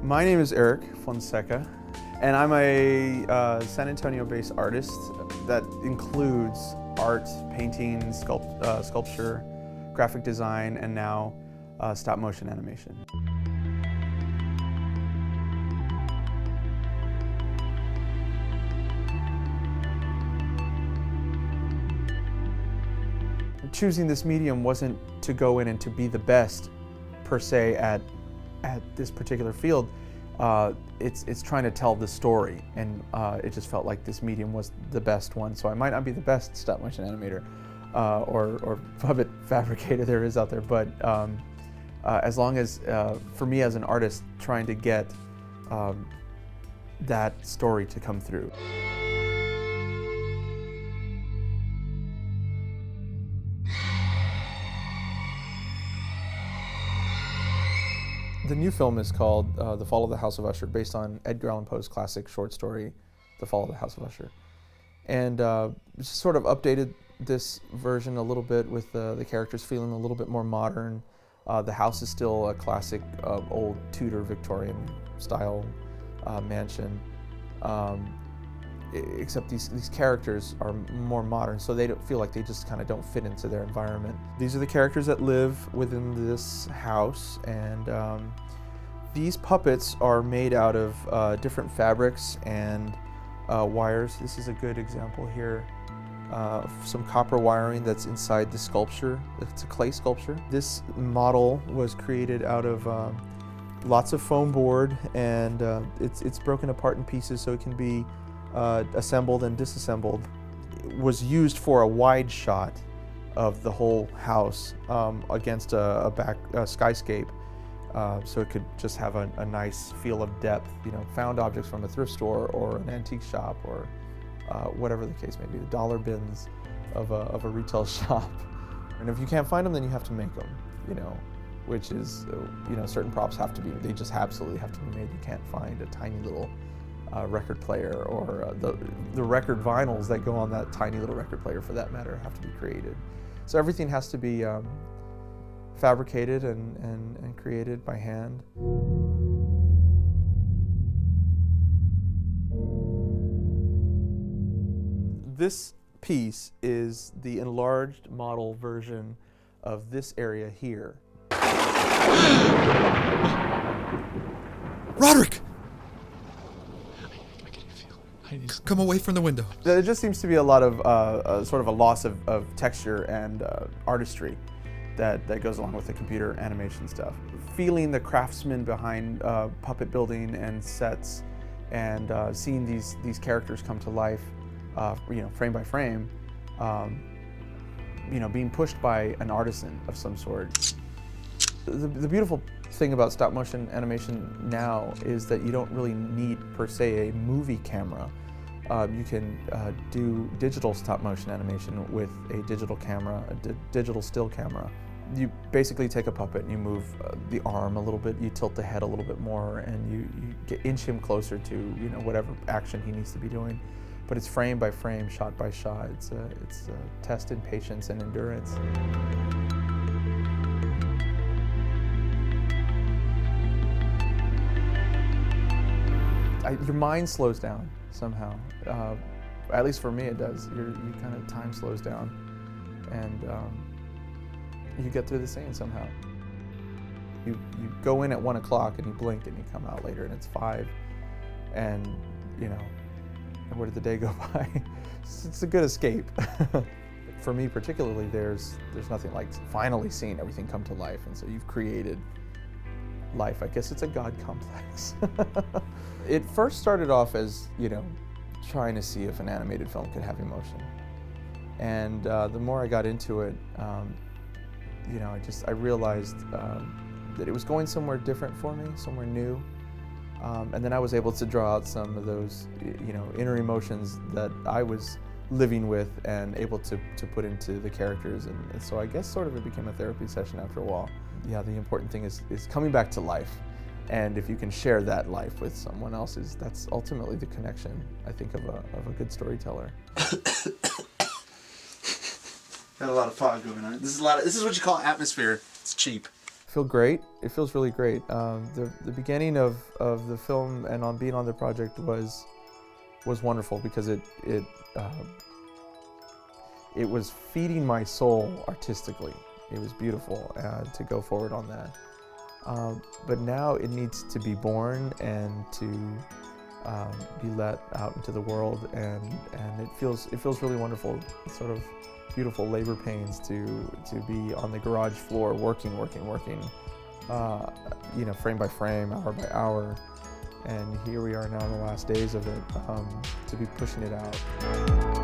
My name is Eric Fonseca, and I'm a San Antonio-based artist that includes art, painting, sculpture, graphic design, and now stop-motion animation. Choosing this medium wasn't to go in and to be the best, per se, at this particular field. It's trying to tell the story, and it just felt like this medium was the best one. So I might not be the best stop-motion animator or puppet fabricator there is out there, but as long as, for me as an artist, trying to get that story to come through. The new film is called The Fall of the House of Usher, based on Edgar Allan Poe's classic short story, The Fall of the House of Usher. And sort of updated this version a little bit with the characters feeling a little bit more modern. The house is still a classic old Tudor Victorian style mansion, except these characters are more modern, so they don't feel like they just kind of don't fit into their environment. These are the characters that live within this house, and these puppets are made out of different fabrics and wires. This is a good example here of some copper wiring that's inside the sculpture. It's a clay sculpture. This model was created out of lots of foam board, and it's broken apart in pieces so it can be assembled and disassembled. It was used for a wide shot of the whole house against a skyscape, so it could just have a nice feel of depth. You know, found objects from a thrift store or an antique shop or whatever the case may be, the dollar bins of a retail shop. And if you can't find them, then you have to make them. You know, which is certain props have to be. They just absolutely have to be made. You can't find a tiny little record player, or the record vinyls that go on that tiny little record player, for that matter, have to be created. So everything has to be fabricated and created by hand. This piece is the enlarged model version of this area here. Roderick! Come away from the window. There just seems to be a lot of sort of a loss of texture and artistry that goes along with the computer animation stuff. Feeling the craftsman behind puppet building and sets, and seeing these characters come to life, frame by frame, being pushed by an artisan of some sort. The beautiful thing about stop motion animation now is that you don't really need, per se, a movie camera. You can do digital stop motion animation with a digital camera, a digital still camera. You basically take a puppet and you move the arm a little bit, you tilt the head a little bit more, and you inch him closer to whatever action he needs to be doing. But it's frame by frame, shot by shot. It's a test in patience and endurance. Your mind slows down somehow. At least for me it does. You kind of, time slows down, and you get through the scene somehow. You go in at 1 o'clock and you blink and you come out later and it's 5, and where did the day go by? It's a good escape. For me particularly, there's nothing like finally seeing everything come to life, and so you've created life. I guess it's a God complex. It first started off as, trying to see if an animated film could have emotion. And the more I got into it, I realized that it was going somewhere different for me, somewhere new. And then I was able to draw out some of those, inner emotions that I was living with and able to put into the characters. And so I guess sort of it became a therapy session after a while. Yeah, the important thing is coming back to life. And if you can share that life with someone else, that's ultimately the connection, I think, of a good storyteller. Got a lot of fog going on. This is what you call atmosphere. It's cheap. feel great. It feels really great. The beginning of the film and on being on the project was wonderful because it was feeding my soul artistically. It was beautiful to go forward on that. But now it needs to be born and to be let out into the world, and it feels really wonderful. It's sort of beautiful labor pains to be on the garage floor working, frame by frame, hour by hour, and here we are now in the last days of it, to be pushing it out.